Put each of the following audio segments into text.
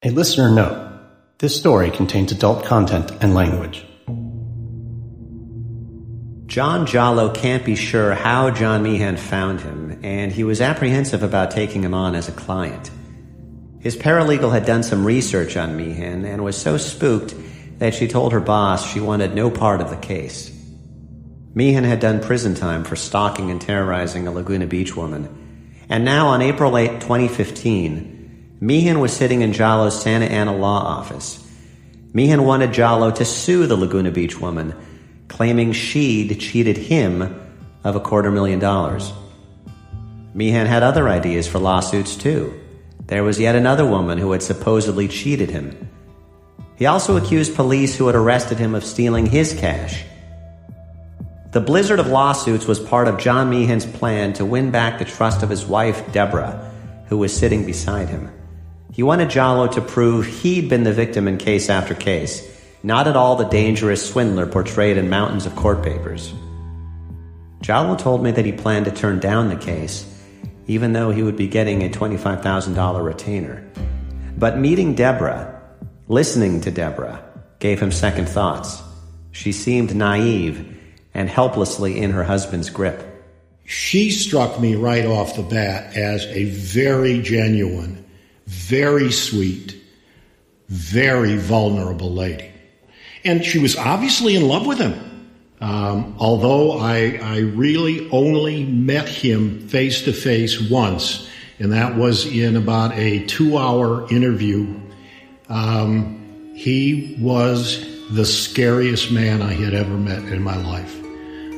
A listener note: this story contains adult content and language. John Jallow can't be sure how John Meehan found him, and he was apprehensive about taking him on as a client. His paralegal had done some research on Meehan and was so spooked that she told her boss she wanted no part of the case. Meehan had done prison time for stalking and terrorizing a Laguna Beach woman, and now on April 8, 2015, Meehan was sitting in Jallow's Santa Ana law office. Meehan wanted Jallow to sue the Laguna Beach woman, claiming she'd cheated him of $250,000. Meehan had other ideas for lawsuits too. There was yet another woman who had supposedly cheated him. He also accused police who had arrested him of stealing his cash. The blizzard of lawsuits was part of John Meehan's plan to win back the trust of his wife, Debra, who was sitting beside him. He wanted Jallow to prove he'd been the victim in case after case, not at all the dangerous swindler portrayed in mountains of court papers. Jallow told me that he planned to turn down the case, even though he would be getting a $25,000 retainer. But meeting Debra, listening to Debra, gave him second thoughts. She seemed naive and helplessly in her husband's grip. She struck me right off the bat as a very genuine, very sweet, very vulnerable lady. And she was obviously in love with him. Although I really only met him face to face once, and that was in about a 2-hour interview. He was the scariest man I had ever met in my life.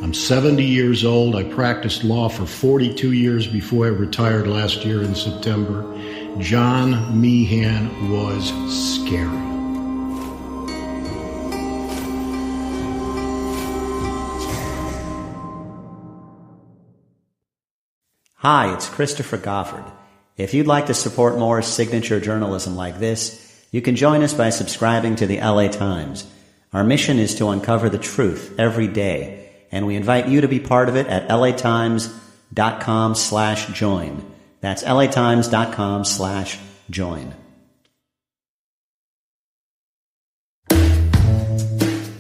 I'm 70 years old. I practiced law for 42 years before I retired last year in September. John Meehan was scary. Hi, it's Christopher Goffard. If you'd like to support more signature journalism like this, you can join us by subscribing to the LA Times. Our mission is to uncover the truth every day, and we invite you to be part of it at latimes.com/join. That's latimes.com/join.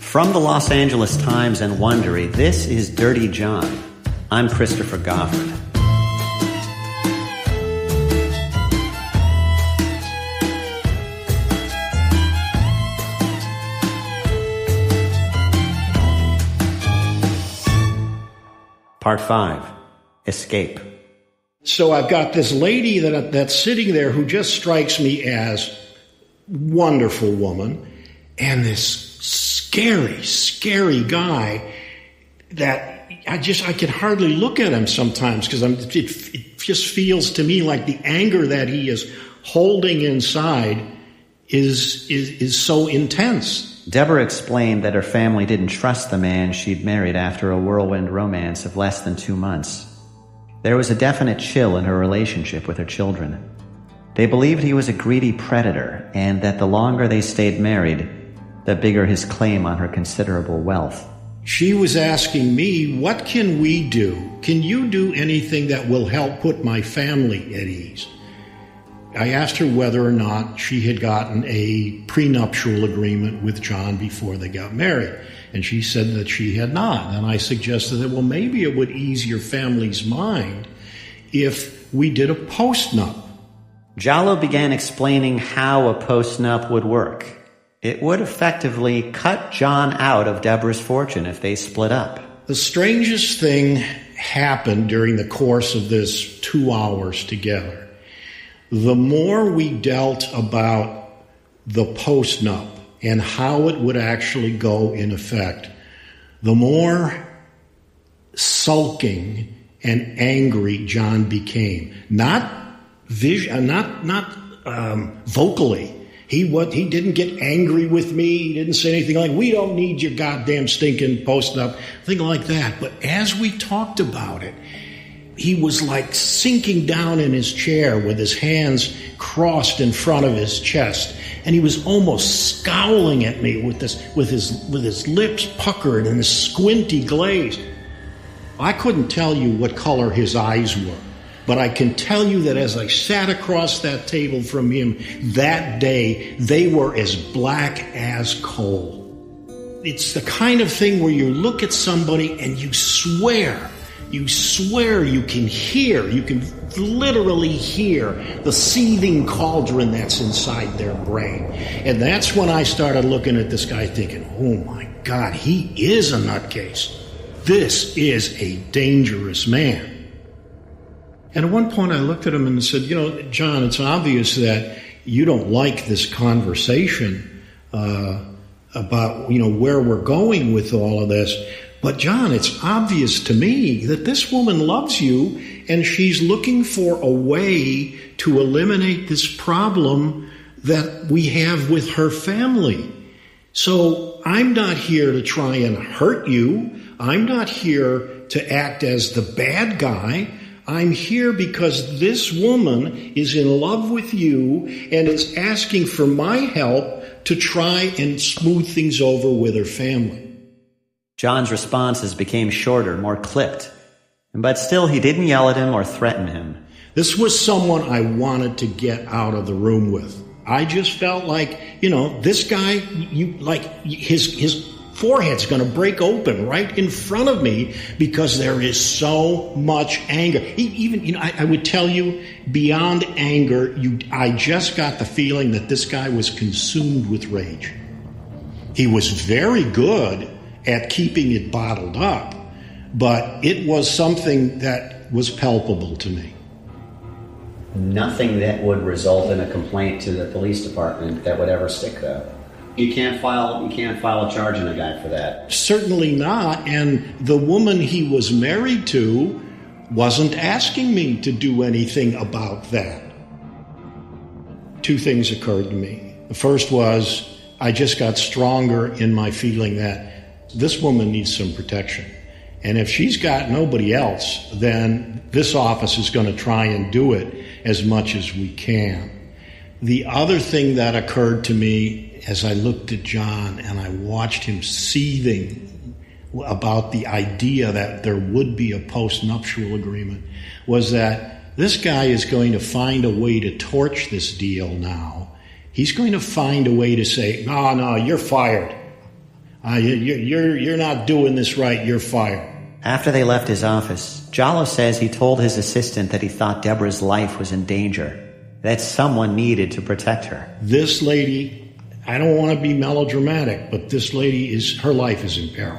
From the Los Angeles Times and Wondery, this is Dirty John. I'm Christopher Goffard. Part 5. Escape. So I've got this lady that's sitting there who just strikes me as wonderful woman, and this scary, scary guy that I can hardly look at him sometimes because it just feels to me like the anger that he is holding inside is so intense. Debra explained that her family didn't trust the man she'd married after a whirlwind romance of less than 2 months. There was a definite chill in her relationship with her children. They believed he was a greedy predator, and that the longer they stayed married, the bigger his claim on her considerable wealth. She was asking me, what can we do? Can you do anything that will help put my family at ease? I asked her whether or not she had gotten a prenuptial agreement with John before they got married. And she said that she had not. And I suggested that, well, maybe it would ease your family's mind if we did a postnup. Jallow began explaining how a postnup would work. It would effectively cut John out of Debra's fortune if they split up. The strangest thing happened during the course of this 2 hours together. The more we dealt about the postnup and how it would actually go in effect, the more sulking and angry John became. Not vocally. He didn't get angry with me. He didn't say anything like, we don't need your goddamn stinking postnup, thing like that. But as we talked about it, he was like sinking down in his chair with his hands crossed in front of his chest, and he was almost scowling at me with his lips puckered and his squinty glaze. I couldn't tell you what color his eyes were, But I can tell you that as I sat across that table from him that day, they were as black as coal. It's the kind of thing where you look at somebody and you swear you can hear, you can literally hear the seething cauldron that's inside their brain. And that's when I started looking at this guy thinking, oh my God, he is a nutcase. This is a dangerous man. And at one point I looked at him and said, John, it's obvious that you don't like this conversation about, where we're going with all of this. But John, it's obvious to me that this woman loves you and she's looking for a way to eliminate this problem that we have with her family. So I'm not here to try and hurt you. I'm not here to act as the bad guy. I'm here because this woman is in love with you and is asking for my help to try and smooth things over with her family. John's responses became shorter, more clipped. But still, he didn't yell at him or threaten him. This was someone I wanted to get out of the room with. I just felt like, this guy, his forehead's going to break open right in front of me because there is so much anger. I would tell you, beyond anger, I just got the feeling that this guy was consumed with rage. He was very good at keeping it bottled up, but it was something that was palpable to me. Nothing that would result in a complaint to the police department that would ever stick, though. You can't file a charge on a guy for that. Certainly not, and the woman he was married to wasn't asking me to do anything about that. Two things occurred to me. The first was I just got stronger in my feeling that this woman needs some protection. And if she's got nobody else, then this office is going to try and do it as much as we can. The other thing that occurred to me as I looked at John and I watched him seething about the idea that there would be a post-nuptial agreement was that this guy is going to find a way to torch this deal now. He's going to find a way to say, no, you're fired. You're not doing this right. You're fired. After they left his office, Jallo says he told his assistant that he thought Debra's life was in danger, that someone needed to protect her. This lady, I don't want to be melodramatic, but this lady, her life is in peril.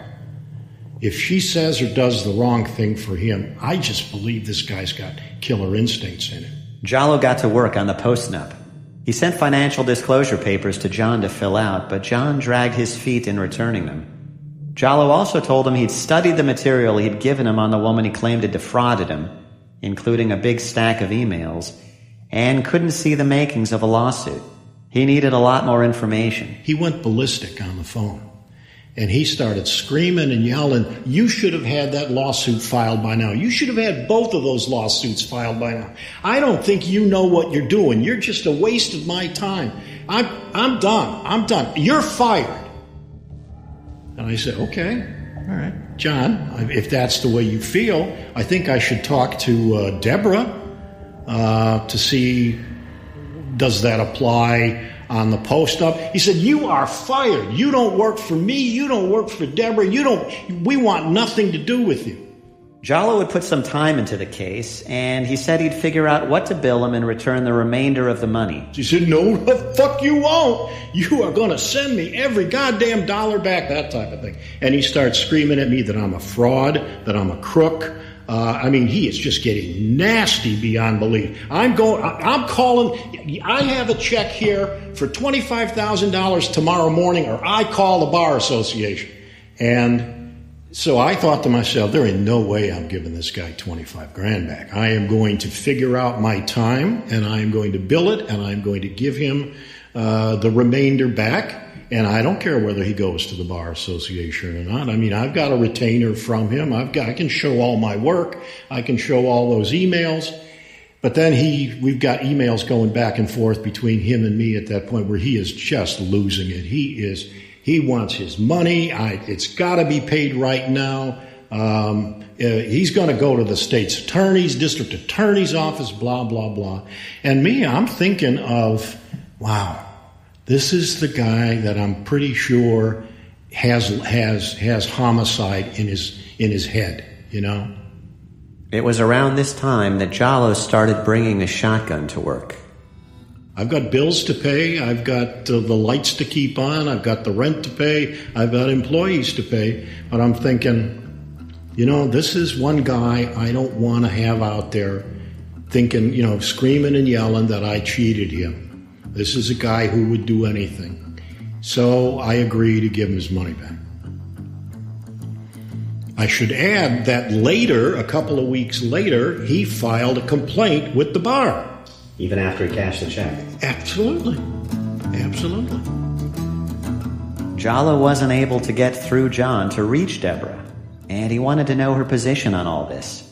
If she says or does the wrong thing for him, I just believe this guy's got killer instincts in him. Jallo got to work on the post-nup. He sent financial disclosure papers to John to fill out, but John dragged his feet in returning them. Jallo also told him he'd studied the material he'd given him on the woman he claimed had defrauded him, including a big stack of emails, and couldn't see the makings of a lawsuit. He needed a lot more information. He went ballistic on the phone, and he started screaming and yelling, you should have had that lawsuit filed by now. You should have had both of those lawsuits filed by now. I don't think you know what you're doing. You're just a waste of my time. I'm done. You're fired. And I said, okay, all right. John, if that's the way you feel, I think I should talk to Debra to see, does that apply on the post-up? He said, you are fired. You don't work for me. You don't work for Debra. We want nothing to do with you. Jallo would put some time into the case, and he said he'd figure out what to bill him and return the remainder of the money. He said, no, the fuck you won't. You are going to send me every goddamn dollar back, that type of thing. And he starts screaming at me that I'm a fraud, that I'm a crook. He is just getting nasty beyond belief. I'm calling, I have a check here for $25,000 tomorrow morning, or I call the bar association. And so I thought to myself, there ain't no way I'm giving this guy $25,000 back. I am going to figure out my time, and I am going to bill it, and I'm going to give him the remainder back. And I don't care whether he goes to the bar association or not. I've got a retainer from him. I can show all my work. I can show all those emails. But then we've got emails going back and forth between him and me at that point where he is just losing it. He wants his money. It's got to be paid right now. He's going to go to the state's attorney's, district attorney's office, blah, blah, blah. And me, I'm thinking of, wow, this is the guy that I'm pretty sure has homicide in his head, you know? It was around this time that Jallo started bringing a shotgun to work. I've got bills to pay, I've got the lights to keep on, I've got the rent to pay, I've got employees to pay, but I'm thinking, you know, this is one guy I don't want to have out there thinking, you know, screaming and yelling that I cheated him. This is a guy who would do anything. So I agree to give him his money back. I should add that later, a couple of weeks later, he filed a complaint with the bar. Even after he cashed the check? Absolutely. Absolutely. Jallo wasn't able to get through John to reach Debra, and he wanted to know her position on all this.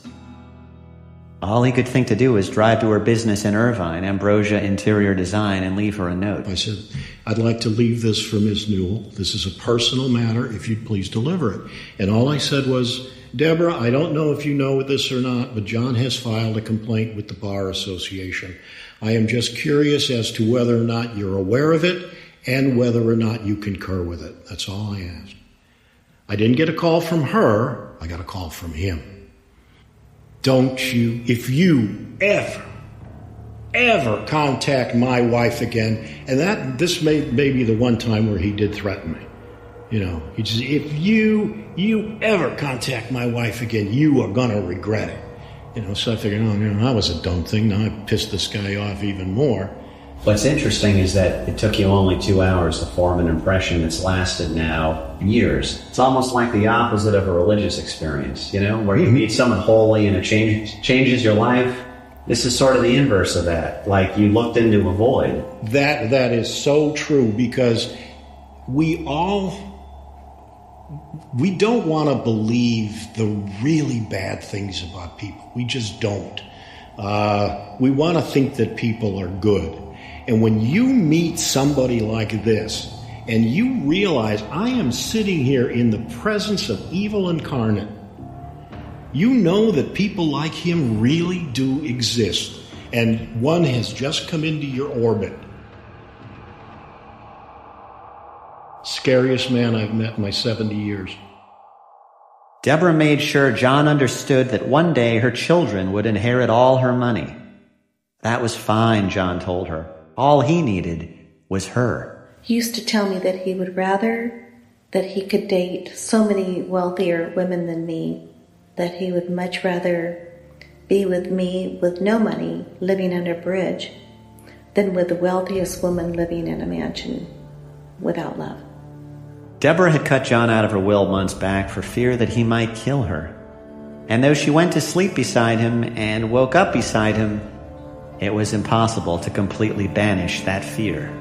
All he could think to do was drive to her business in Irvine, Ambrosia Interior Design, and leave her a note. I said, I'd like to leave this for Miss Newell. This is a personal matter, if you'd please deliver it. And all I said was, Debra, I don't know if you know this or not, but John has filed a complaint with the Bar Association. I am just curious as to whether or not you're aware of it and whether or not you concur with it. That's all I asked. I didn't get a call from her. I got a call from him. Don't you, if you ever contact my wife again, and this may be the one time where he did threaten me. You know, he just, if you ever contact my wife again, you are going to regret it. You know, so I figured, oh, you know, that was a dumb thing. Now I pissed this guy off even more. What's interesting is that it took you only 2 hours to form an impression that's lasted now years. It's almost like the opposite of a religious experience, you know, where you meet someone holy and it changes your life. This is sort of the inverse of that, like you looked into a void. That is so true, because we don't want to believe the really bad things about people. We just don't. We want to think that people are good. And when you meet somebody like this, and you realize I am sitting here in the presence of evil incarnate, you know that people like him really do exist, and one has just come into your orbit. Scariest man I've met in my 70 years. Debra made sure John understood that one day her children would inherit all her money. That was fine, John told her. All he needed was her. He used to tell me that he would rather that he could date so many wealthier women than me, that he would much rather be with me with no money, living under a bridge, than with the wealthiest woman living in a mansion without love. Debra had cut John out of her will months back for fear that he might kill her. And though she went to sleep beside him and woke up beside him, it was impossible to completely banish that fear.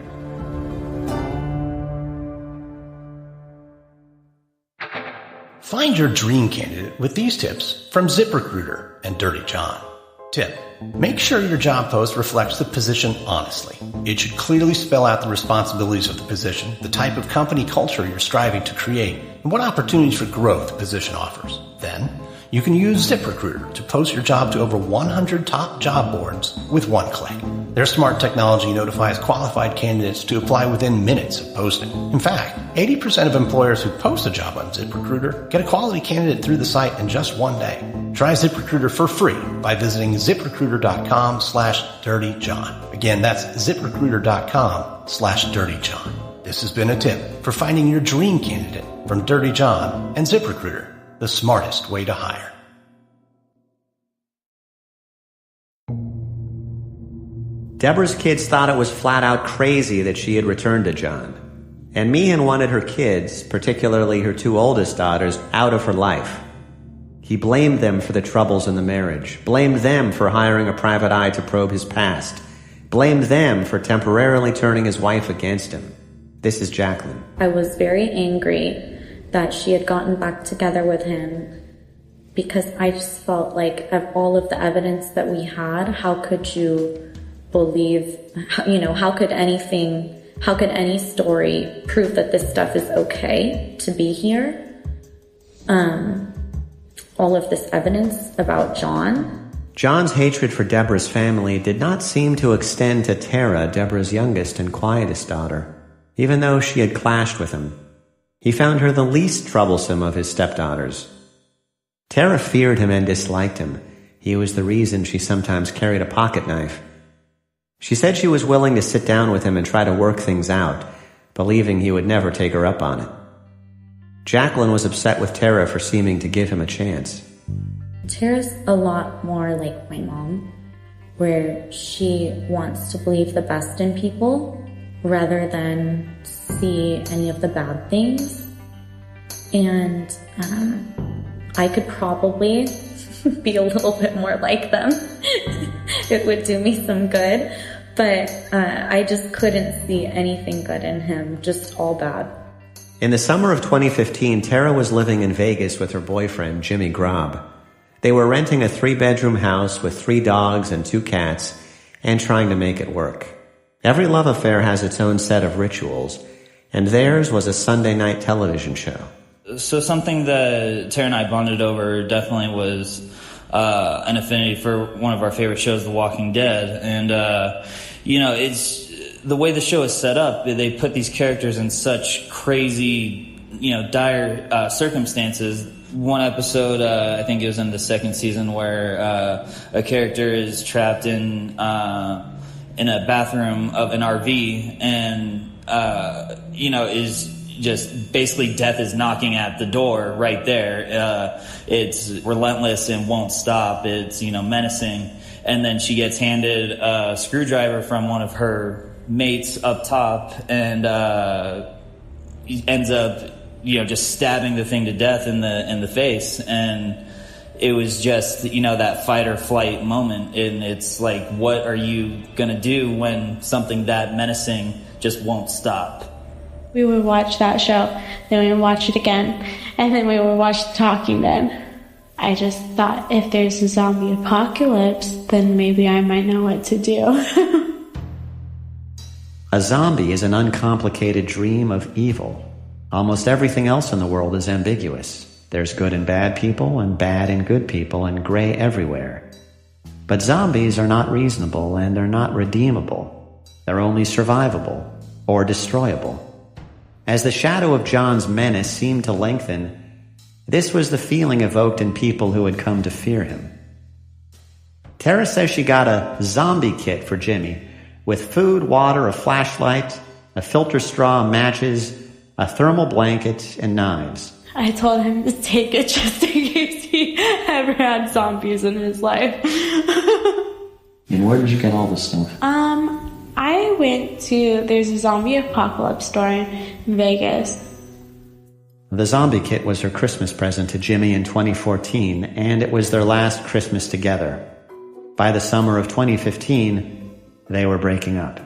Find your dream candidate with these tips from ZipRecruiter and Dirty John. Tip: make sure your job post reflects the position honestly. It should clearly spell out the responsibilities of the position, the type of company culture you're striving to create, and what opportunities for growth the position offers. Then, you can use ZipRecruiter to post your job to over 100 top job boards with one click. Their smart technology notifies qualified candidates to apply within minutes of posting. In fact, 80% of employers who post a job on ZipRecruiter get a quality candidate through the site in just one day. Try ZipRecruiter for free by visiting ZipRecruiter.com/dirtyjohn. Again, that's ZipRecruiter.com/dirtyjohn. This has been a tip for finding your dream candidate from Dirty John and ZipRecruiter, the smartest way to hire. Debra's kids thought it was flat out crazy that she had returned to John. And Meehan wanted her kids, particularly her 2 oldest daughters, out of her life. He blamed them for the troubles in the marriage, blamed them for hiring a private eye to probe his past, blamed them for temporarily turning his wife against him. This is Jacqueline. I was very angry that she had gotten back together with him, because I just felt like, of all of the evidence that we had, how could you believe, how could any story prove that this stuff is okay to be here? all of this evidence about John. John's hatred for Debra's family did not seem to extend to Tara, Debra's youngest and quietest daughter, even though she had clashed with him. He found her the least troublesome of his stepdaughters. Tara feared him and disliked him. He was the reason she sometimes carried a pocket knife. She said she was willing to sit down with him and try to work things out, believing he would never take her up on it. Jacqueline was upset with Tara for seeming to give him a chance. Tara's a lot more like my mom, where she wants to believe the best in people rather than see any of the bad things. And I could probably be a little bit more like them. It would do me some good, but I just couldn't see anything good in him, just all bad. In the summer of 2015, Tara was living in Vegas with her boyfriend, Jimmy Grob. They were renting a 3-bedroom house with 3 dogs and 2 cats and trying to make it work. Every love affair has its own set of rituals, and theirs was a Sunday night television show. So something that Tara and I bonded over definitely was an affinity for one of our favorite shows, The Walking Dead. And, it's the way the show is set up, they put these characters in such crazy, dire circumstances. One episode, I think it was in the 2nd season, where a character is trapped in a bathroom of an RV and, is just basically death is knocking at the door right there. It's relentless and won't stop. It's, menacing. And then she gets handed a screwdriver from one of her mates up top and ends up, just stabbing the thing to death in the face. And it was just, that fight or flight moment. And it's like, what are you going to do when something that menacing just won't stop? We would watch that show, then we would watch it again, and then we would watch The Talking Dead. I just thought if there's a zombie apocalypse, then maybe I might know what to do. A zombie is an uncomplicated dream of evil. Almost everything else in the world is ambiguous. There's good and bad people, and bad and good people, and gray everywhere. But zombies are not reasonable, and they're not redeemable. They're only survivable, or destroyable. As the shadow of John's menace seemed to lengthen, this was the feeling evoked in people who had come to fear him. Tara says she got a zombie kit for Jimmy, with food, water, a flashlight, a filter straw, matches, a thermal blanket, and knives. I told him to take it just in case he ever had zombies in his life. And where did you get all this stuff? I went to, there's a zombie apocalypse store in Vegas. The zombie kit was her Christmas present to Jimmy in 2014, and it was their last Christmas together. By the summer of 2015, they were breaking up.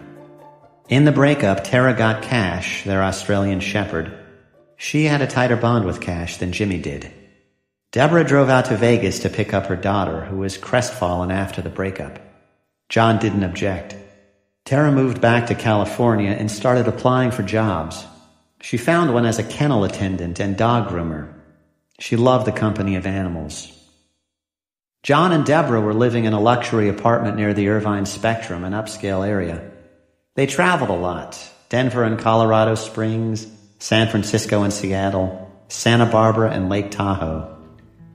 In the breakup, Tara got Cash, their Australian shepherd. She had a tighter bond with Cash than Jimmy did. Debra drove out to Vegas to pick up her daughter, who was crestfallen after the breakup. John didn't object. Tara moved back to California and started applying for jobs. She found one as a kennel attendant and dog groomer. She loved the company of animals. John and Debra were living in a luxury apartment near the Irvine Spectrum, an upscale area. They traveled a lot. Denver and Colorado Springs, San Francisco and Seattle, Santa Barbara and Lake Tahoe.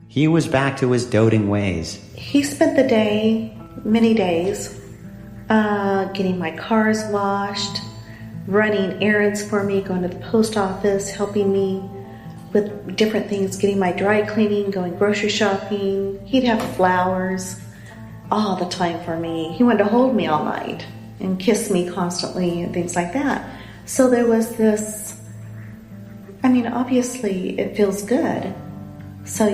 He was back to his doting ways. He spent the day, many days, getting my cars washed, running errands for me, going to the post office, helping me with different things, getting my dry cleaning, going grocery shopping. He'd have flowers all the time for me. He wanted to hold me all night and kiss me constantly and things like that. So there was this, obviously it feels good. So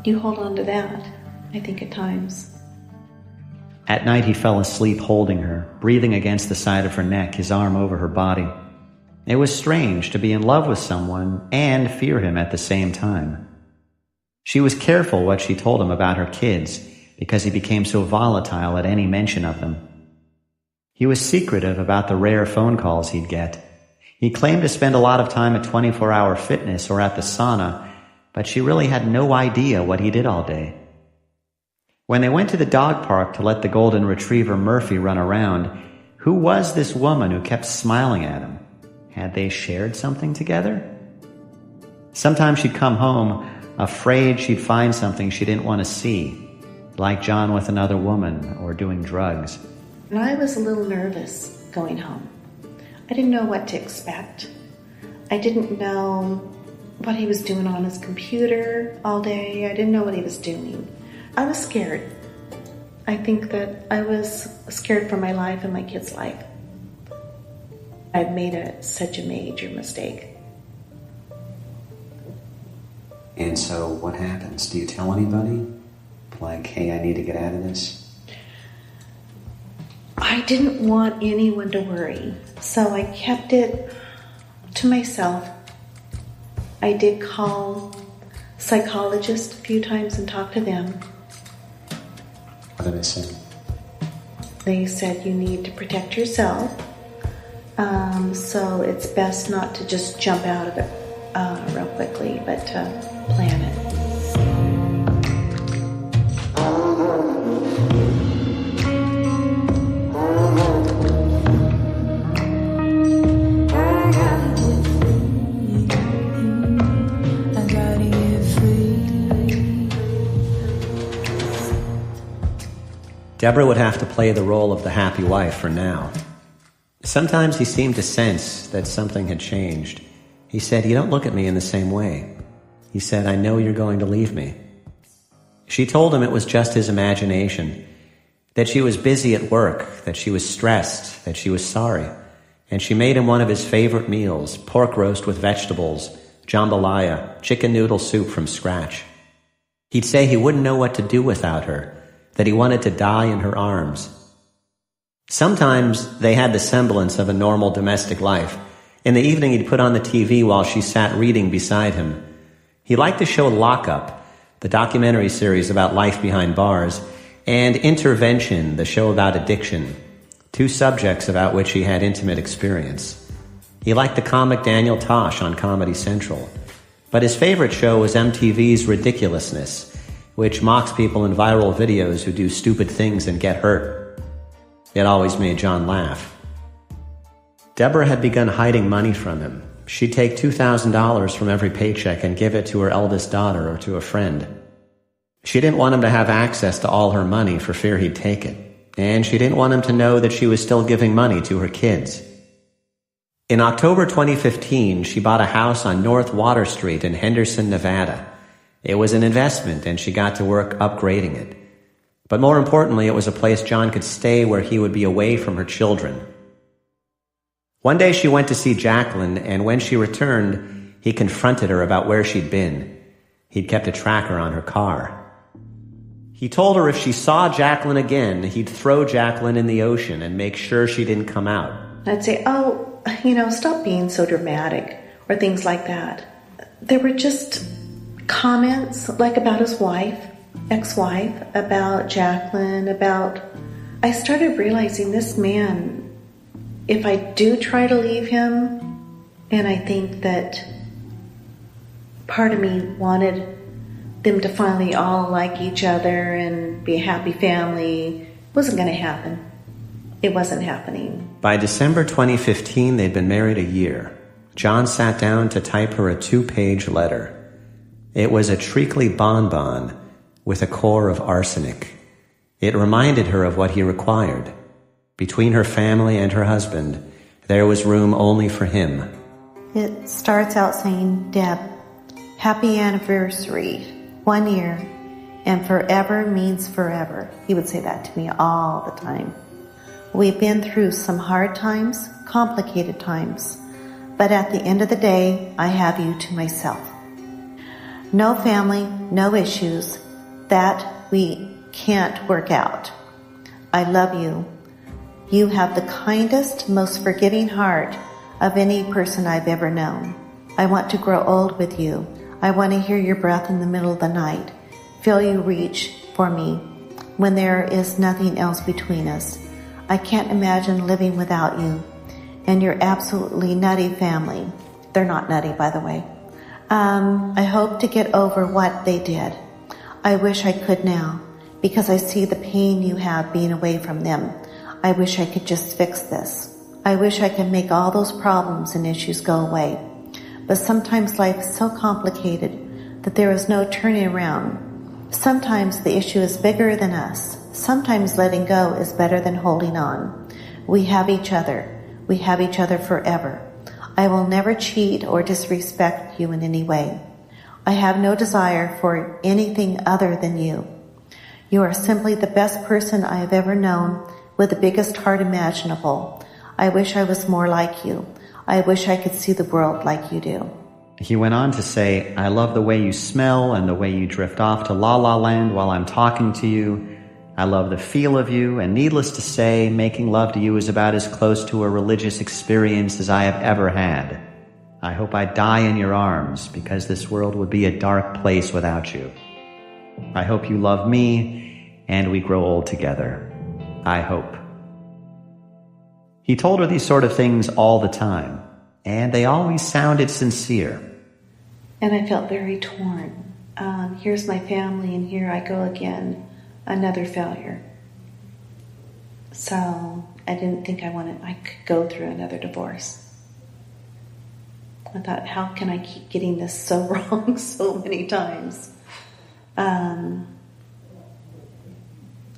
you hold on to that, I think, at times. At night, he fell asleep holding her, breathing against the side of her neck, his arm over her body. It was strange to be in love with someone and fear him at the same time. She was careful what she told him about her kids because he became so volatile at any mention of them. He was secretive about the rare phone calls he'd get. He claimed to spend a lot of time at 24-Hour Fitness or at the sauna, but she really had no idea what he did all day. When they went to the dog park to let the golden retriever Murphy run around, who was this woman who kept smiling at him? Had they shared something together? Sometimes she'd come home, afraid she'd find something she didn't want to see, like John with another woman or doing drugs. And I was a little nervous going home. I didn't know what to expect. I didn't know what he was doing on his computer all day. I didn't know what he was doing. I was scared. I think that I was scared for my life and my kid's life. I'd made such a major mistake. And so what happens? Do you tell anybody? Like, hey, I need to get out of this? I didn't want anyone to worry, so I kept it to myself. I did call psychologists a few times and talk to them. What did they say? They said you need to protect yourself, so it's best not to just jump out of it real quickly, but to plan it. Debra would have to play the role of the happy wife for now. Sometimes he seemed to sense that something had changed. He said, "You don't look at me in the same way." He said, "I know you're going to leave me." She told him it was just his imagination, that she was busy at work, that she was stressed, that she was sorry. And she made him one of his favorite meals, pork roast with vegetables, jambalaya, chicken noodle soup from scratch. He'd say he wouldn't know what to do without her, that he wanted to die in her arms. Sometimes they had the semblance of a normal domestic life. In the evening, he'd put on the TV while she sat reading beside him. He liked the show Lock Up, the documentary series about life behind bars, and Intervention, the show about addiction, two subjects about which he had intimate experience. He liked the comic Daniel Tosh on Comedy Central. But his favorite show was MTV's Ridiculousness, which mocks people in viral videos who do stupid things and get hurt. It always made John laugh. Debra had begun hiding money from him. She'd take $2,000 from every paycheck and give it to her eldest daughter or to a friend. She didn't want him to have access to all her money for fear he'd take it. And she didn't want him to know that she was still giving money to her kids. In October 2015, she bought a house on North Water Street in Henderson, Nevada. It was an investment, and she got to work upgrading it. But more importantly, it was a place John could stay where he would be away from her children. One day she went to see Jacqueline, and when she returned, he confronted her about where she'd been. He'd kept a tracker on her car. He told her if she saw Jacqueline again, he'd throw Jacqueline in the ocean and make sure she didn't come out. I'd say, stop being so dramatic, or things like that. There were just comments like about his wife, ex-wife, about Jacqueline, I started realizing this man, if I do try to leave him, and I think that part of me wanted them to finally all like each other and be a happy family, it wasn't going to happen. It wasn't happening. By December 2015, they'd been married a year. John sat down to type her a 2-page letter. It was a treacly bonbon with a core of arsenic. It reminded her of what he required. Between her family and her husband, there was room only for him. It starts out saying, "Deb, happy anniversary, 1 year, and forever means forever." He would say that to me all the time. We've been through some hard times, complicated times, but at the end of the day, I have you to myself. No family, no issues that we can't work out. I love you. You have the kindest, most forgiving heart of any person I've ever known. I want to grow old with you. I want to hear your breath in the middle of the night, feel you reach for me when there is nothing else between us. I can't imagine living without you. and your absolutely nutty family. They're not nutty, by the way. I hope to get over what they did. I wish I could now, because I see the pain you have being away from them. I wish I could just fix this. I wish I could make all those problems and issues go away. But sometimes life is so complicated that there is no turning around. Sometimes the issue is bigger than us. Sometimes letting go is better than holding on. We have each other. We have each other forever. I will never cheat or disrespect you in any way. I have no desire for anything other than you. You are simply the best person I have ever known, with the biggest heart imaginable. I wish I was more like you. I wish I could see the world like you do. He went on to say, I love the way you smell and the way you drift off to La La Land while I'm talking to you. I love the feel of you, and needless to say, making love to you is about as close to a religious experience as I have ever had. I hope I die in your arms, because this world would be a dark place without you. I hope you love me, and we grow old together. I hope. He told her these sort of things all the time, and they always sounded sincere. And I felt very torn. Here's my family, and here I go again, another failure. So I didn't think I could go through another divorce. I thought, how can I keep getting this so wrong so many times?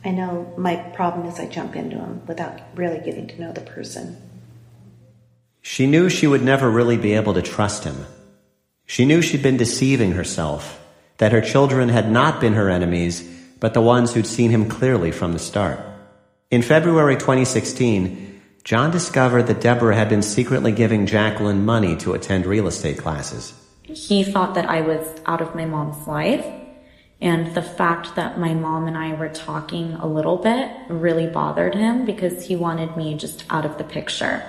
I know my problem is I jump into them without really getting to know the person. She knew she would never really be able to trust him. She knew she'd been deceiving herself, that her children had not been her enemies, but the ones who'd seen him clearly from the start. In February 2016, John discovered that Debra had been secretly giving Jacqueline money to attend real estate classes. He thought that I was out of my mom's life, and the fact that my mom and I were talking a little bit really bothered him because he wanted me just out of the picture,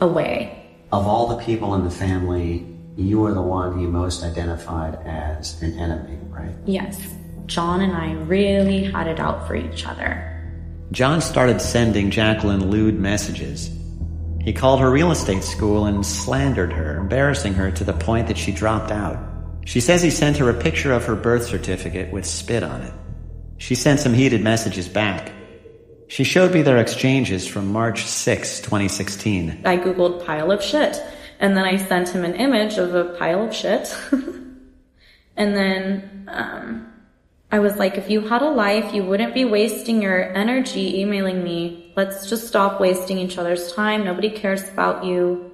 away. Of all the people in the family, you were the one he most identified as an enemy, right? Yes. John and I really had it out for each other. John started sending Jacqueline lewd messages. He called her real estate school and slandered her, embarrassing her to the point that she dropped out. She says he sent her a picture of her birth certificate with spit on it. She sent some heated messages back. She showed me their exchanges from March 6, 2016. I Googled pile of shit, and then I sent him an image of a pile of shit. And then I was like, if you had a life, you wouldn't be wasting your energy emailing me. Let's just stop wasting each other's time. Nobody cares about you.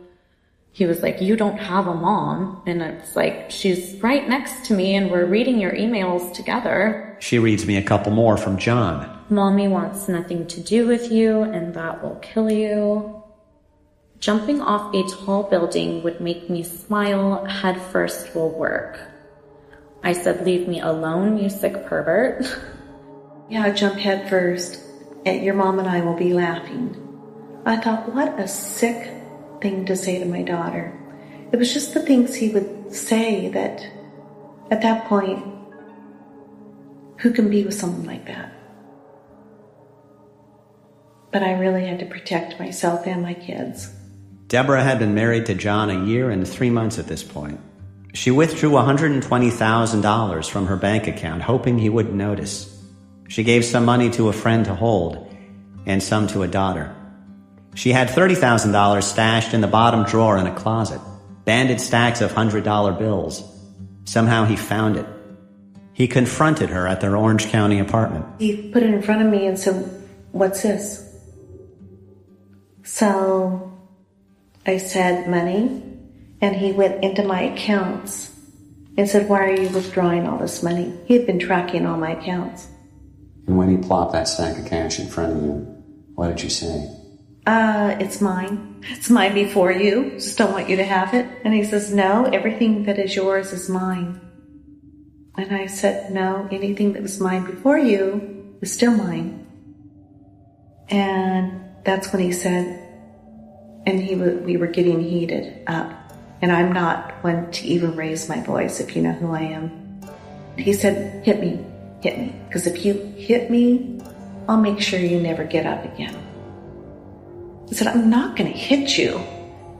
He was like, you don't have a mom. And it's like, she's right next to me and we're reading your emails together. She reads me a couple more from John. Mommy wants nothing to do with you and that will kill you. Jumping off a tall building would make me smile. Head first will work. I said, leave me alone, you sick pervert. Yeah, jump head first. And your mom and I will be laughing. I thought, what a sick thing to say to my daughter. It was just the things he would say that at that point, who can be with someone like that? But I really had to protect myself and my kids. Debra had been married to John a year and 3 months at this point. She withdrew $120,000 from her bank account, hoping he wouldn't notice. She gave some money to a friend to hold, and some to a daughter. She had $30,000 stashed in the bottom drawer in a closet, banded stacks of $100 bills. Somehow he found it. He confronted her at their Orange County apartment. He put it in front of me and said, what's this? So I said, money. And he went into my accounts and said, why are you withdrawing all this money? He had been tracking all my accounts. And when he plopped that stack of cash in front of you, what did you say? It's mine. It's mine before you. Just don't want you to have it. And he says, no, everything that is yours is mine. And I said, no, anything that was mine before you is still mine. And that's when he said, and we were getting heated up. And I'm not one to even raise my voice, if you know who I am. He said, hit me. Because if you hit me, I'll make sure you never get up again. I said, I'm not going to hit you.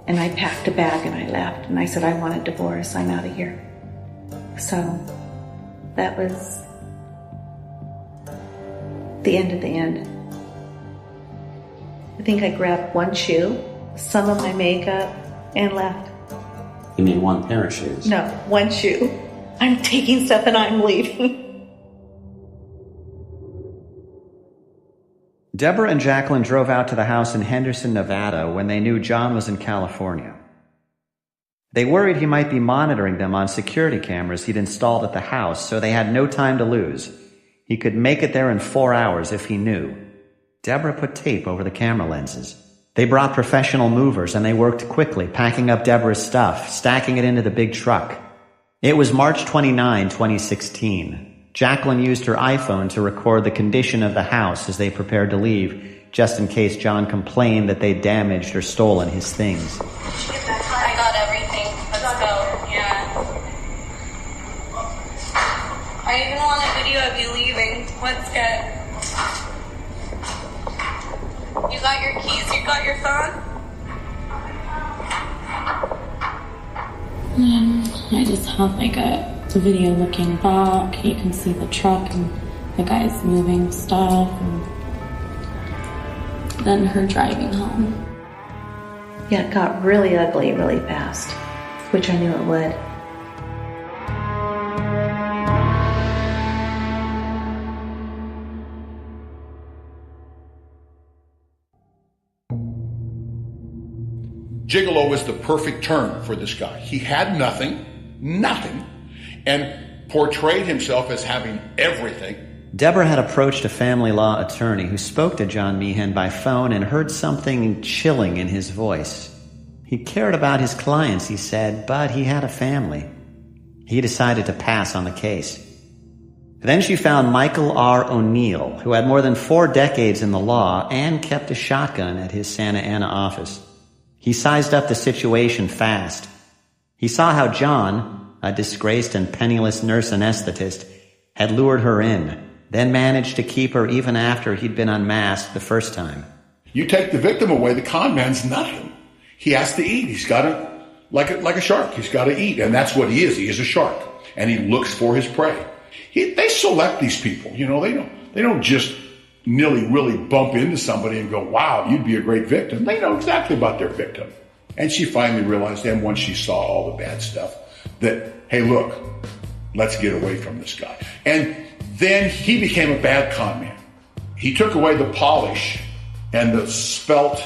And I packed a bag and I left. And I said, I want a divorce. I'm out of here. So that was the end of the end. I think I grabbed one shoe, some of my makeup, and left. You mean one pair of shoes? No, one shoe. I'm taking stuff and I'm leaving. Debra and Jacqueline drove out to the house in Henderson, Nevada when they knew John was in California. They worried he might be monitoring them on security cameras he'd installed at the house, so they had no time to lose. He could make it there in 4 hours if he knew. Debra put tape over the camera lenses. They brought professional movers and they worked quickly, packing up Debra's stuff, stacking it into the big truck. It was March 29, 2016. Jacqueline used her iPhone to record the condition of the house as they prepared to leave, just in case John complained that they damaged or stolen his things. I got everything. Let's go. Yeah. I even want a video of you leaving. Let's get. You got your keys? You got your phone? I just have like a video looking back. You can see the truck and the guys moving stuff, and then her driving home. Yeah, it got really ugly really fast, which I knew it would. Gigolo was the perfect term for this guy. He had nothing, and portrayed himself as having everything. Debra had approached a family law attorney who spoke to John Meehan by phone and heard something chilling in his voice. He cared about his clients, he said, but he had a family. He decided to pass on the case. Then she found Michael R. O'Neill, who had more than 4 decades in the law and kept a shotgun at his Santa Ana office. He sized up the situation fast. He saw how John, a disgraced and penniless nurse anesthetist, had lured her in, then managed to keep her even after he'd been unmasked the first time. You take the victim away, the con man's nothing. He has to eat. He's got to, like a shark, he's got to eat. And that's what he is. He is a shark. And he looks for his prey. They select these people. You know, they don't just really bump into somebody and go, wow, you'd be a great victim. They know exactly about their victim. And she finally realized then, once she saw all the bad stuff, that, hey, look, let's get away from this guy. And then he became a bad con man. He took away the polish and the spelt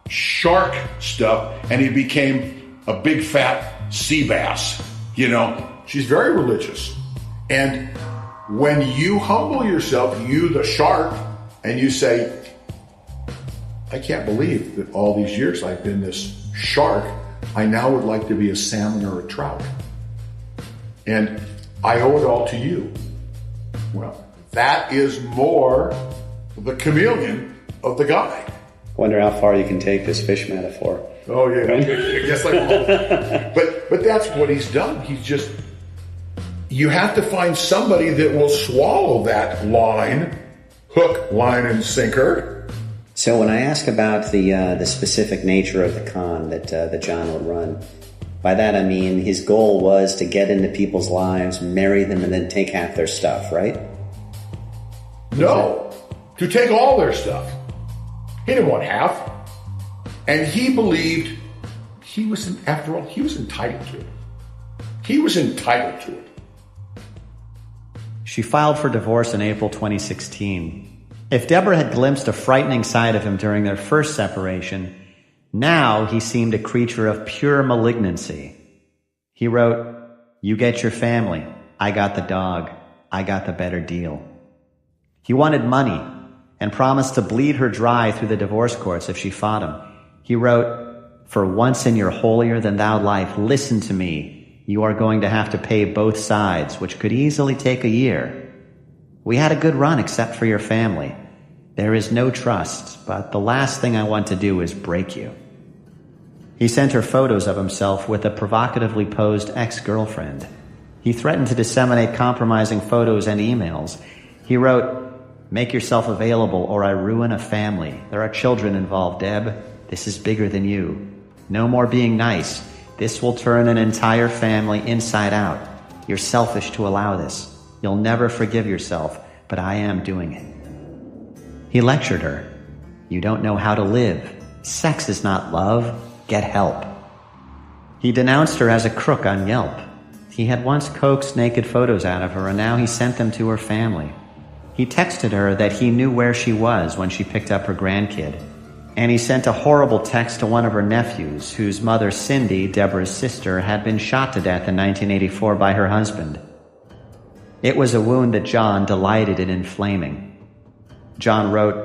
shark stuff, and he became a big fat sea bass. You know, she's very religious. And when you humble yourself, you the shark, and you say, I can't believe that all these years I've been this shark, I now would like to be a salmon or a trout. And I owe it all to you. Well, that is more the chameleon of the guy. Wonder how far you can take this fish metaphor. Oh, yeah. I guess but that's what he's done. He's just, you have to find somebody that will swallow that line, hook, line, and sinker. So when I ask about the specific nature of the con that John would run, by that I mean his goal was to get into people's lives, marry them, and then take half their stuff, right? No, to take all their stuff. He didn't want half. And he believed after all, he was entitled to it. He was entitled to it. She filed for divorce in April 2016. If Debra had glimpsed a frightening side of him during their first separation, now he seemed a creature of pure malignancy. He wrote, "You get your family. I got the dog. I got the better deal." He wanted money and promised to bleed her dry through the divorce courts if she fought him. He wrote, "For once in your holier-than-thou life, listen to me. You are going to have to pay both sides, which could easily take a year. We had a good run except for your family. There is no trust, but the last thing I want to do is break you." He sent her photos of himself with a provocatively posed ex-girlfriend. He threatened to disseminate compromising photos and emails. He wrote, Make yourself available or I ruin a family. There are children involved, Deb. This is bigger than you. No more being nice. This will turn an entire family inside out. You're selfish to allow this. You'll never forgive yourself, but I am doing it. He lectured her. You don't know how to live. Sex is not love. Get help. He denounced her as a crook on Yelp. He had once coaxed naked photos out of her, and now he sent them to her family. He texted her that he knew where she was when she picked up her grandkid. And he sent a horrible text to one of her nephews, whose mother, Cindy, Debra's sister, had been shot to death in 1984 by her husband. It was a wound that John delighted in inflaming. John wrote,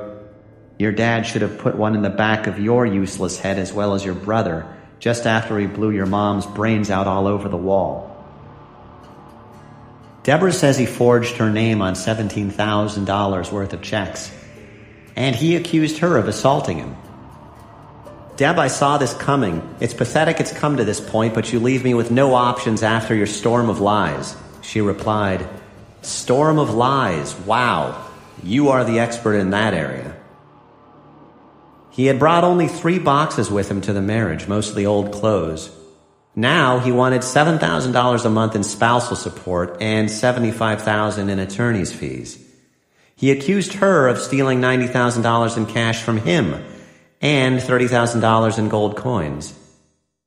"Your dad should have put one in the back of your useless head as well as your brother, just after he blew your mom's brains out all over the wall." Debra says he forged her name on $17,000 worth of checks, and he accused her of assaulting him. "Deb, I saw this coming. It's pathetic it's come to this point, but you leave me with no options after your storm of lies." She replied, "Storm of lies, wow. You are the expert in that area." He had brought only 3 boxes with him to the marriage, mostly old clothes. Now he wanted $7,000 a month in spousal support and $75,000 in attorney's fees. He accused her of stealing $90,000 in cash from him and $30,000 in gold coins.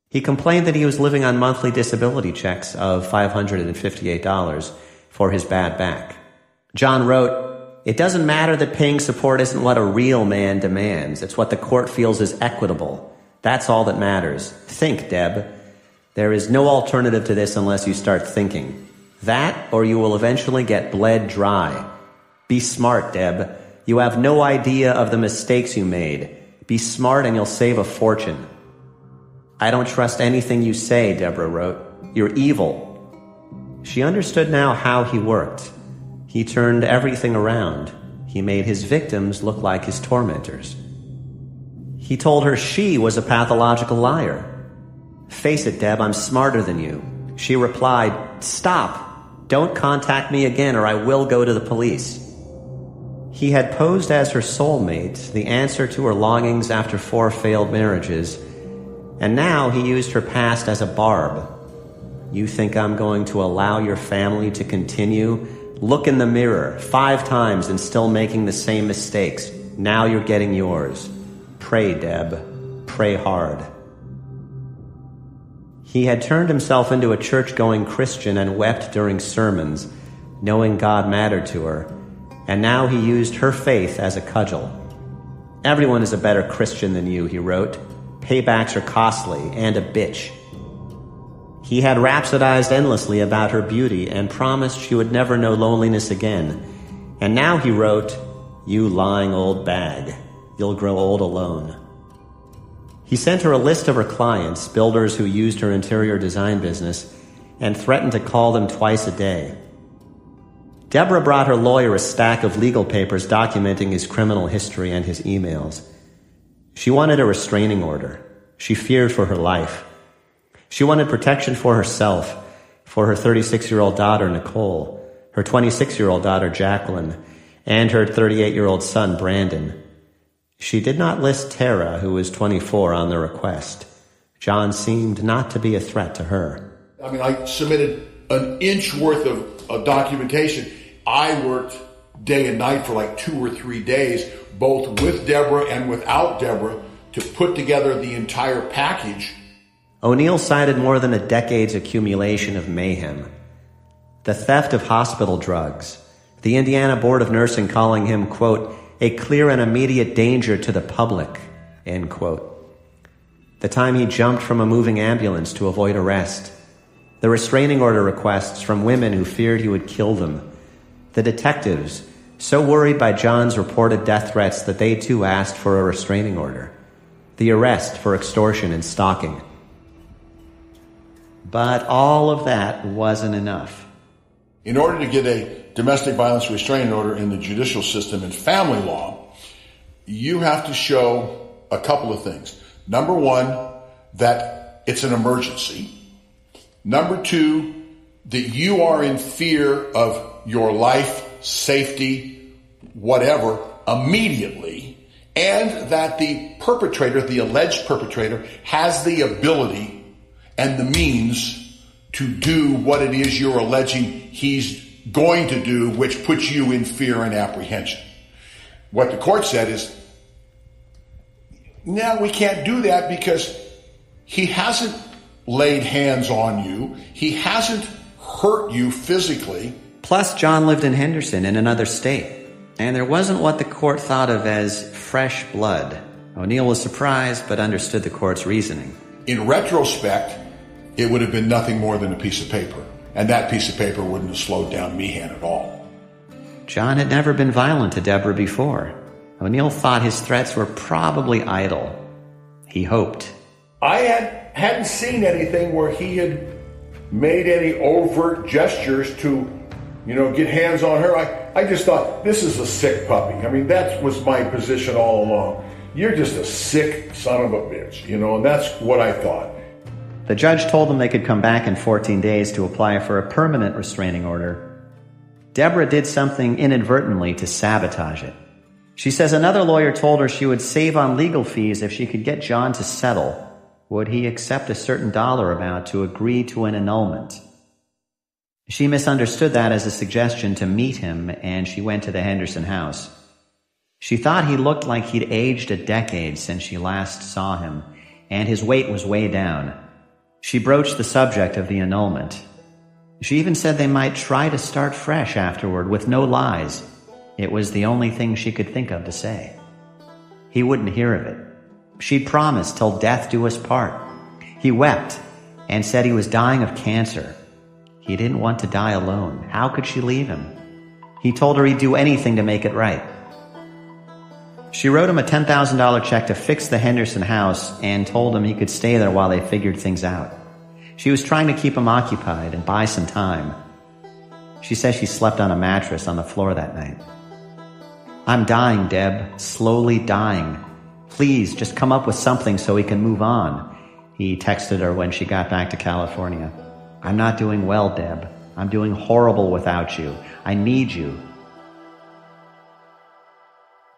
He complained that he was living on monthly disability checks of $558 for his bad back. John wrote, "It doesn't matter that paying support isn't what a real man demands. It's what the court feels is equitable. That's all that matters. Think, Deb. There is no alternative to this unless you start thinking. That, or you will eventually get bled dry. Be smart, Deb. You have no idea of the mistakes you made. Be smart and you'll save a fortune." "I don't trust anything you say," Debra wrote. "You're evil." She understood now how he worked. He turned everything around. He made his victims look like his tormentors. He told her she was a pathological liar. "Face it, Deb, I'm smarter than you." She replied, "Stop. Don't contact me again or I will go to the police." He had posed as her soulmate, the answer to her longings after 4 failed marriages, and now he used her past as a barb. "You think I'm going to allow your family to continue? Look in the mirror 5 times and still making the same mistakes. Now you're getting yours. Pray, Deb. Pray hard." He had turned himself into a church-going Christian and wept during sermons, knowing God mattered to her, and now he used her faith as a cudgel. "Everyone is a better Christian than you," he wrote. "Paybacks are costly and a bitch." He had rhapsodized endlessly about her beauty and promised she would never know loneliness again. And now he wrote, "You lying old bag. You'll grow old alone." He sent her a list of her clients, builders who used her interior design business, and threatened to call them twice a day. Debra brought her lawyer a stack of legal papers documenting his criminal history and his emails. She wanted a restraining order. She feared for her life. She wanted protection for herself, for her 36-year-old daughter, Nicole, her 26-year-old daughter, Jacqueline, and her 38-year-old son, Brandon. She did not list Tara, who was 24, on the request. John seemed not to be a threat to her. I mean, I submitted an inch worth of documentation. I worked day and night for like 2 or 3 days, both with Debra and without Debra, to put together the entire package. O'Neill cited more than a decade's accumulation of mayhem. The theft of hospital drugs, the Indiana Board of Nursing calling him, quote, "a clear and immediate danger to the public," end quote. The time he jumped from a moving ambulance to avoid arrest. The restraining order requests from women who feared he would kill them. The detectives, so worried by John's reported death threats that they too asked for a restraining order. The arrest for extortion and stalking. But all of that wasn't enough. In order to get a domestic violence restraining order in the judicial system and family law, you have to show a couple of things. Number one, that it's an emergency. Number two, that you are in fear of your life, safety, whatever immediately, and that the perpetrator, the alleged perpetrator, has the ability and the means to do what it is you're alleging he's going to do, which puts you in fear and apprehension. What the court said is, no, we can't do that because he hasn't laid hands on you. He hasn't hurt you physically. Plus, John lived in Henderson in another state, and there wasn't what the court thought of as fresh blood. O'Neill was surprised, but understood the court's reasoning. In retrospect, it would have been nothing more than a piece of paper, and that piece of paper wouldn't have slowed down Meehan at all. John had never been violent to Debra before. O'Neill thought his threats were probably idle. He hoped. I hadn't seen anything where he had made any overt gestures to, get hands on her. I just thought, this is a sick puppy. I mean, that was my position all along. You're just a sick son of a bitch, and that's what I thought. The judge told them they could come back in 14 days to apply for a permanent restraining order. Debra did something inadvertently to sabotage it. She says another lawyer told her she would save on legal fees if she could get John to settle. Would he accept a certain dollar amount to agree to an annulment? She misunderstood that as a suggestion to meet him, and she went to the Henderson house. She thought he looked like he'd aged a decade since she last saw him, and his weight was way down. She broached the subject of the annulment. She even said they might try to start fresh afterward with no lies. It was the only thing she could think of to say. He wouldn't hear of it. She'd promised till death do us part. He wept and said he was dying of cancer. He didn't want to die alone. How could she leave him? He told her he'd do anything to make it right. She wrote him a $10,000 check to fix the Henderson house and told him he could stay there while they figured things out. She was trying to keep him occupied and buy some time. She says she slept on a mattress on the floor that night. "I'm dying, Deb, slowly dying. Please, just come up with something so we can move on," he texted her when she got back to California. "I'm not doing well, Deb. I'm doing horrible without you. I need you."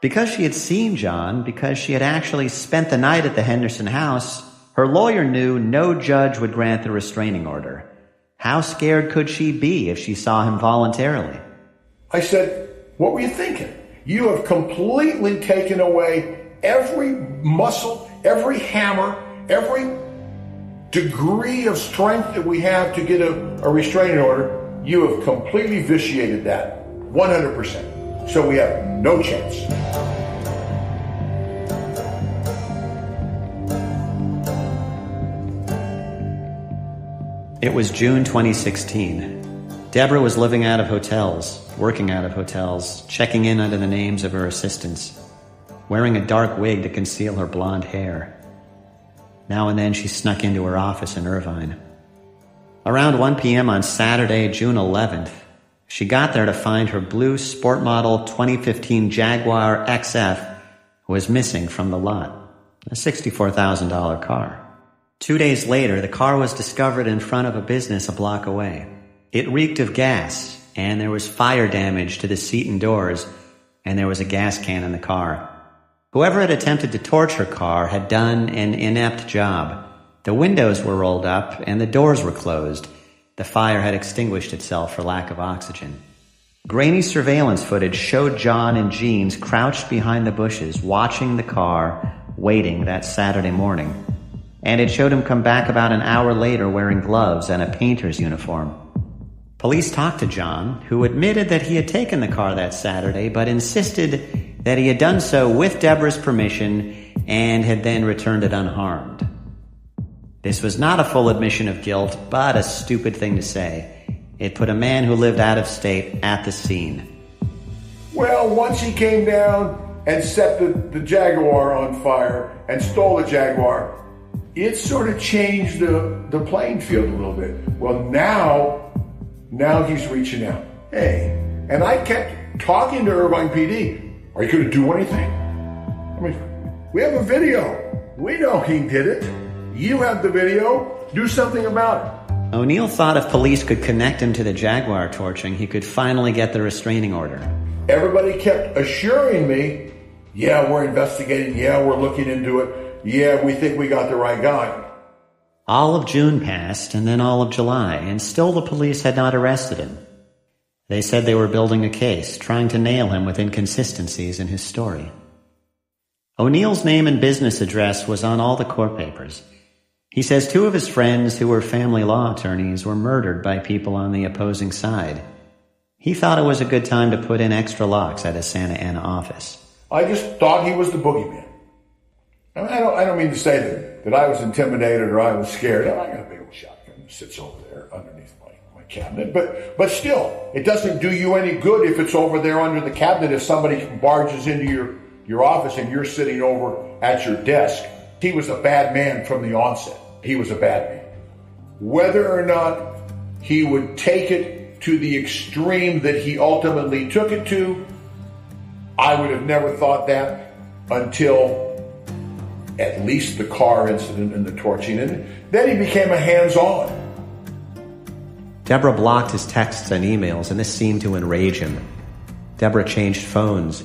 Because she had seen John, because she had actually spent the night at the Henderson house, her lawyer knew no judge would grant the restraining order. How scared could she be if she saw him voluntarily? I said, "What were you thinking? You have completely taken away every muscle, every hammer, every degree of strength that we have to get a restraining order. You have completely vitiated that, 100%. So we have no chance." It was June 2016. Debra was living out of hotels, working out of hotels, checking in under the names of her assistants, wearing a dark wig to conceal her blonde hair. Now and then she snuck into her office in Irvine. Around 1 p.m. on Saturday, June 11th, she got there to find her blue sport model 2015 Jaguar XF was missing from the lot, a $64,000 car. 2 days later, the car was discovered in front of a business a block away. It reeked of gas, and there was fire damage to the seat and doors, and there was a gas can in the car. Whoever had attempted to torch her car had done an inept job. The windows were rolled up, and the doors were closed. The fire had extinguished itself for lack of oxygen. Grainy surveillance footage showed John in jeans crouched behind the bushes, watching the car, waiting that Saturday morning. And it showed him come back about an hour later wearing gloves and a painter's uniform. Police talked to John, who admitted that he had taken the car that Saturday, but insisted that he had done so with Debra's permission and had then returned it unharmed. This was not a full admission of guilt, but a stupid thing to say. It put a man who lived out of state at the scene. Well, once he came down and set the Jaguar on fire and stole the Jaguar, it sort of changed the playing field a little bit. Well, now he's reaching out. Hey, and I kept talking to Irvine PD. Are you going to do anything? I mean, we have a video. We know he did it. You have the video. Do something about it. O'Neill thought if police could connect him to the Jaguar torching, he could finally get the restraining order. everybody kept assuring me, yeah, we're investigating, yeah, we're looking into it, yeah, we think we got the right guy. All of June passed, and then all of July, and still the police had not arrested him. They said they were building a case, trying to nail him with inconsistencies in his story. O'Neill's name and business address was on all the court papers. He says 2 of his friends who were family law attorneys were murdered by people on the opposing side. He thought it was a good time to put in extra locks at his Santa Ana office. I just thought he was the boogeyman. I mean, I don't mean to say that I was intimidated or I was scared. I got a big old shotgun that sits over there underneath my cabinet. But still, it doesn't do you any good if it's over there under the cabinet if somebody barges into your office and you're sitting over at your desk. He was a bad man from the onset. He was a bad man. Whether or not he would take it to the extreme that he ultimately took it to, I would have never thought that until at least the car incident and the torching. And then he became a hands-on. Debra blocked his texts and emails, and this seemed to enrage him. Debra changed phones.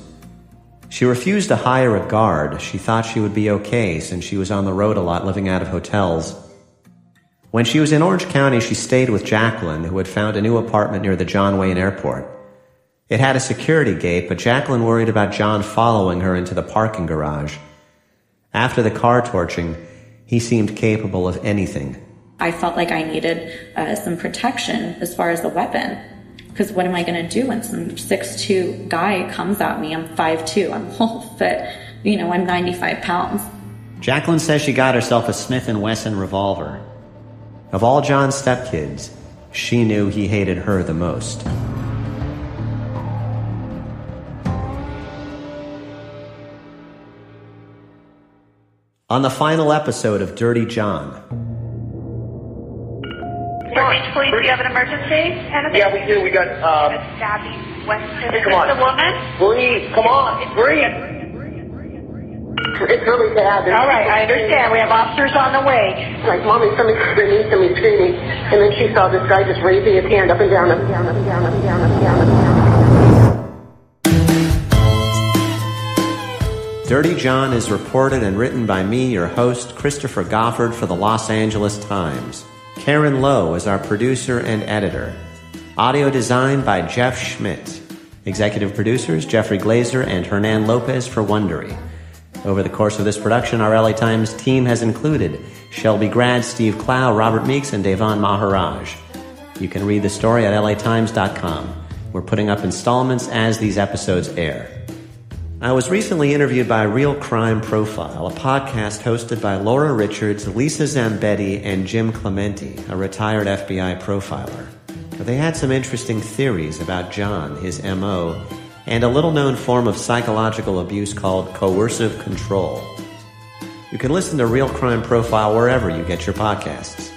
She refused to hire a guard. She thought she would be okay since she was on the road a lot, living out of hotels. When she was in Orange County, she stayed with Jacqueline, who had found a new apartment near the John Wayne Airport. It had a security gate, but Jacqueline worried about John following her into the parking garage. After the car torching, he seemed capable of anything. I felt like I needed some protection as far as the weapon. Because what am I going to do when some 6'2" guy comes at me? I'm 5'2", I'm whole fit, I'm 95 pounds. Jacqueline says she got herself a Smith & Wesson revolver. Of all John's stepkids, she knew he hated her the most. On the final episode of Dirty John. Police, do you have an emergency? Yeah, we do. We got, Stabbing Weston. Hey, come on. The woman? Breathe. Come on. Breathe. It's really bad. All right, I understand. We have officers on the way. Like, Mommy, somebody's screaming, somebody's screaming. And then she saw this guy just raising his hand up and down, up and down, up and down, up and down, up and down, up and down. Dirty John is reported and written by me, your host, Christopher Goffard, for the Los Angeles Times. Karen Lowe is our producer and editor. Audio designed by Jeff Schmidt. Executive producers Jeffrey Glazer and Hernan Lopez for Wondery. Over the course of this production, our LA Times team has included Shelby Grad, Steve Clow, Robert Meeks, and Devon Maharaj. You can read the story at latimes.com. We're putting up installments as these episodes air. I was recently interviewed by Real Crime Profile, a podcast hosted by Laura Richards, Lisa Zambetti, and Jim Clementi, a retired FBI profiler. They had some interesting theories about John, his M.O., and a little-known form of psychological abuse called coercive control. You can listen to Real Crime Profile wherever you get your podcasts.